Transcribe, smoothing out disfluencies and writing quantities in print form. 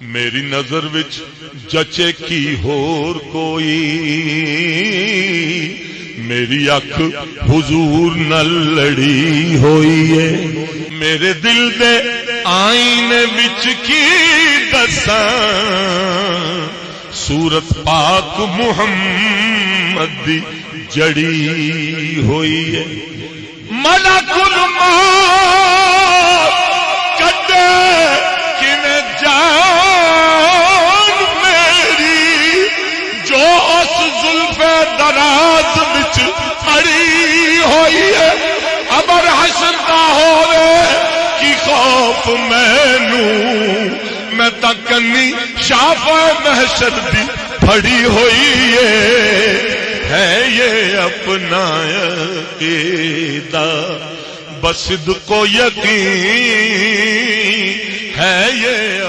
میری نظر وچ جچے کی ہور کوئی میری اکھ حضور نال لڑی ہوئی ہے میرے دل دے آئینے وچ کی دساں صورت پاک محمد دی جڑی ہوئی ہے ملک الموت کڈے کنے جان میری جو اس زلف دراز وچ اڑی ہوئی ہے ابر حشر دا ہوے کی خوف میں تکنی شافع محشر دی پھڑی ہوئی ہے یہ اپنا عقیدہ بس کو یقین ہے یہ